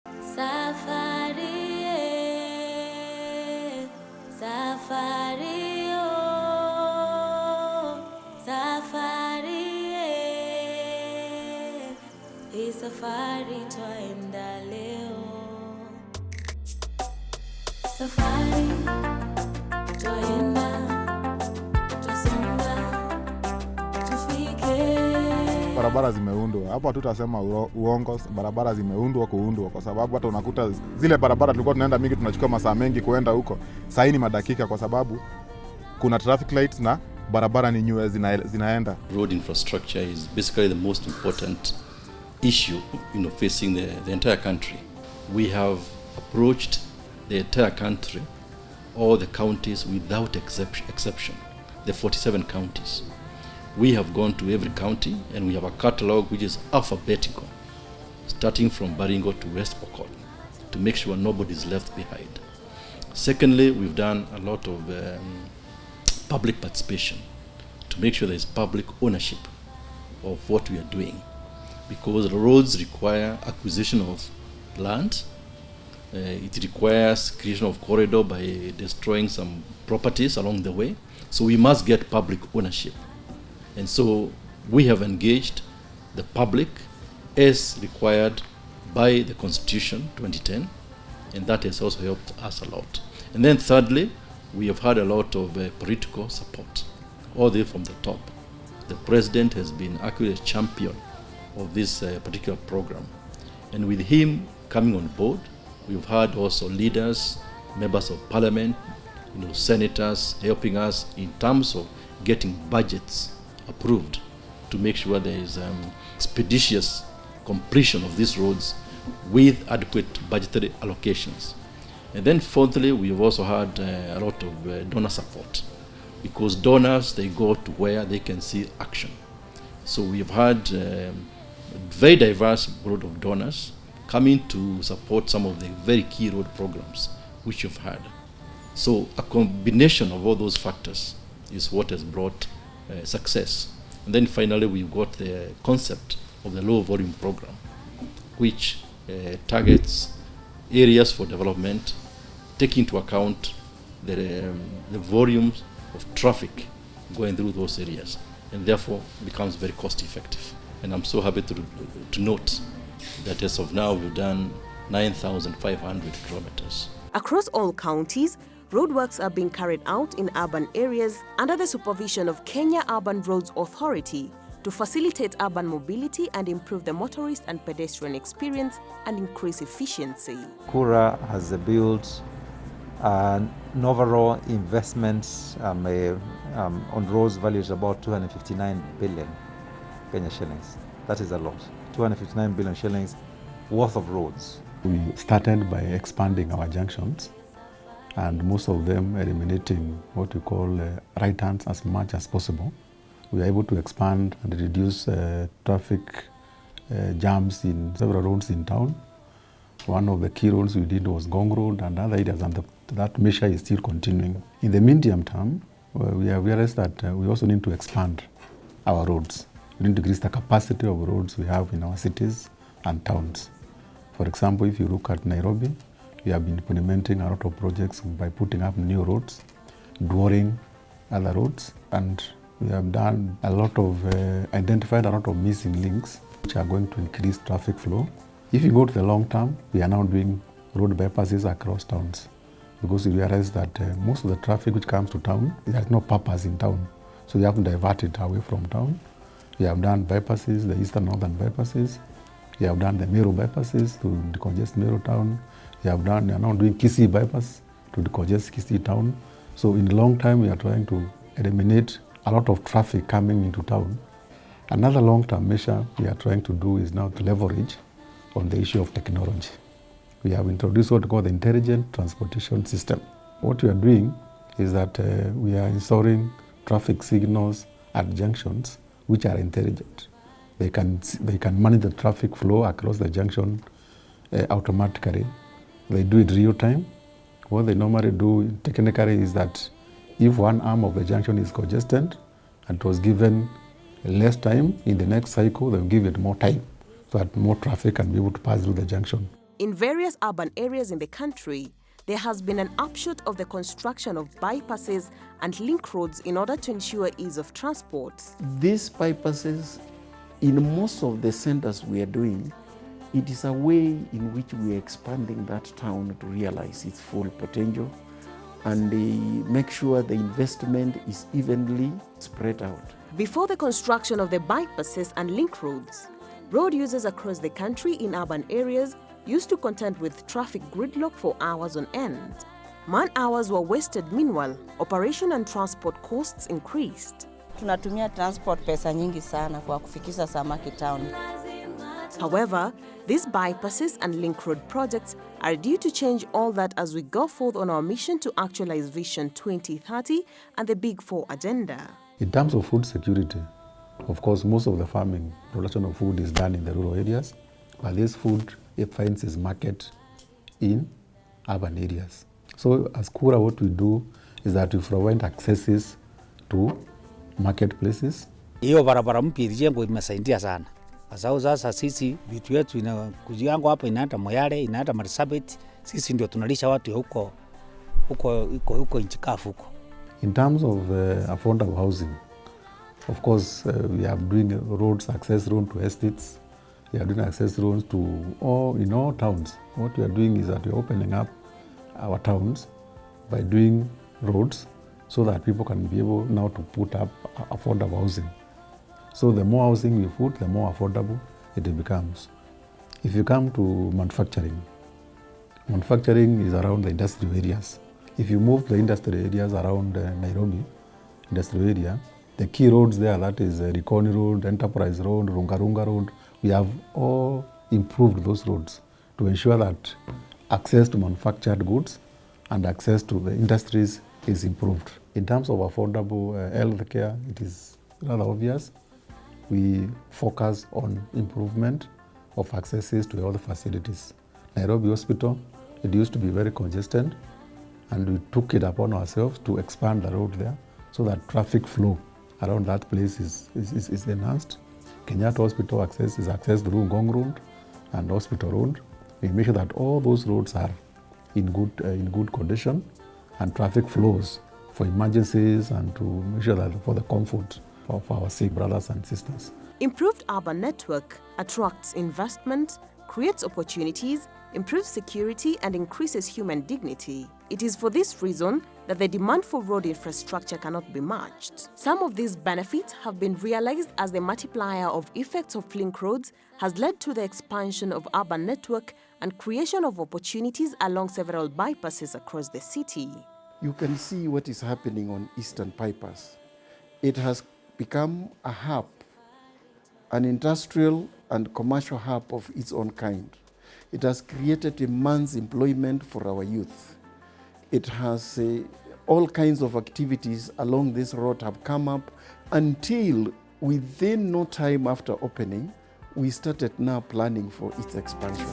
Safari, safari, safari, hii safari twaenda leo. Safari twaenda, tusonga, tufike. Barabara zimeundwa. Hapo hatutasema uongo, barabara zimeundwa kuundwa kwa sababu hata unakuta zile barabara tulikuwa tunaenda mingi tunachukua masaa mengi kuenda huko. Sasa ni madakika kwa sababu kuna traffic lights na barabara ni nyue zinaenda. Road infrastructure is basically the most important issue, facing the entire country. We have approached the entire country, all the counties without exception, the 47 counties. We have gone to every county and we have a catalog which is alphabetical, starting from Baringo to West Pokot, to make sure nobody is left behind. Secondly, we've done a lot of public participation to make sure there is public ownership of what we are doing, because roads require acquisition of land. It requires creation of corridor by destroying some properties along the way. So we must get public ownership. And so we have engaged the public as required by the Constitution 2010, and that has also helped us a lot. And then thirdly, we have had a lot of political support, all the way from the top. The President has been actually a champion of this particular program. And with him coming on board, we've had also leaders, members of parliament, senators helping us in terms of getting budgets approved to make sure there is expeditious completion of these roads with adequate budgetary allocations. And then fourthly, we have also had a lot of donor support, because donors, they go to where they can see action. So we have had a very diverse group of donors coming to support some of the very key road programs which you've had. So a combination of all those factors is what has brought success. And then finally, we've got the concept of the low volume program, which targets areas for development, taking into account the volumes of traffic going through those areas, and therefore becomes very cost effective. And I'm so happy to note that as of now, we've done 9,500 kilometers. Across all counties, roadworks are being carried out in urban areas under the supervision of Kenya Urban Roads Authority to facilitate urban mobility and improve the motorist and pedestrian experience and increase efficiency. KURA has built an overall investment on roads valued about 259 billion Kenya shillings. That is a lot. 259 billion shillings worth of roads. We started by expanding our junctions, and most of them eliminating what we call right turns as much as possible. We are able to expand and reduce traffic jams in several roads in town. One of the key roads we did was Gong Road and other areas, and that measure is still continuing. In the medium term, we have realized that we also need to expand our roads. We need to increase the capacity of roads we have in our cities and towns. For example, if you look at Nairobi, we have been implementing a lot of projects by putting up new roads, drawing other roads, and we have done a lot of, identified a lot of missing links which are going to increase traffic flow. If you go to the long term, we are now doing road bypasses across towns, because we realize that most of the traffic which comes to town, it has no purpose in town. So we have to divert it away from town. We have done bypasses, the eastern northern bypasses. We have done the Meru bypasses to decongest Meru town. We are now doing Kisii bypass to decongest Kisii town. So in the long time, we are trying to eliminate a lot of traffic coming into town. Another long-term measure we are trying to do is now to leverage on the issue of technology. We have introduced what we call the intelligent transportation system. What we are doing is that we are installing traffic signals at junctions which are intelligent. They can manage the traffic flow across the junction automatically. They do it real time. What they normally do technically is that if one arm of the junction is congested and it was given less time, in the next cycle they'll give it more time so that more traffic can be able to pass through the junction. In various urban areas in the country, there has been an upshot of the construction of bypasses and link roads in order to ensure ease of transport. These bypasses, in most of the centers we are doing, it is a way in which we are expanding that town to realize its full potential and make sure the investment is evenly spread out. Before the construction of the bypasses and link roads, road users across the country in urban areas used to contend with traffic gridlock for hours on end. Man-hours were wasted. Meanwhile, operation and transport costs increased. Tunatumia transport pesa nyingi sana kwa kufikisha samaki town. However, these bypasses and link road projects are due to change all that as we go forth on our mission to actualize Vision 2030 and the Big Four agenda. In terms of food security, of course, most of the farming, production of food is done in the rural areas, but this food, it finds its market in urban areas. So as KURA, what we do is that we provide accesses to marketplaces. Hiyo barabara mpya ilijengwa imesaidia sana. Kwa sababu sasa sisi vitu yetu inakujiango hapa inaenda Moyale, inaenda Marsabit, sisi ndio tunalisha watu huko nchi kavu huko. In terms of affordable housing, of course, we are doing roads, access roads to estates. We are doing access roads to in all towns. What we are doing is that we are opening up our towns by doing roads so that people can be able now to put up affordable housing. So the more housing we put, the more affordable it becomes. If you come to manufacturing, manufacturing is around the industrial areas. If you move the industrial areas around Nairobi, industrial area, the key roads there, that is Likoni Road, Enterprise Road, Rungarunga Road, we have all improved those roads to ensure that access to manufactured goods and access to the industries is improved. In terms of affordable health care, it is rather obvious. We focus on improvement of accesses to all the facilities. Nairobi Hospital, it used to be very congested, and we took it upon ourselves to expand the road there so that traffic flow around that place is enhanced. Kenyatta Hospital access is accessed through Ngong Road and Hospital Road. We make sure that all those roads are in good condition and traffic flows for emergencies and to make sure that for the comfort of our sick brothers and sisters. Improved urban network attracts investment, creates opportunities, improves security, and increases human dignity. It is for this reason that the demand for road infrastructure cannot be matched. Some of these benefits have been realized as the multiplier of effects of link roads has led to the expansion of urban network and creation of opportunities along several bypasses across the city. You can see what is happening on Eastern Bypass. It has become a hub, an industrial and commercial hub of its own kind. It has created immense employment for our youth. It has all kinds of activities along this road have come up until within no time after opening, we started now planning for its expansion.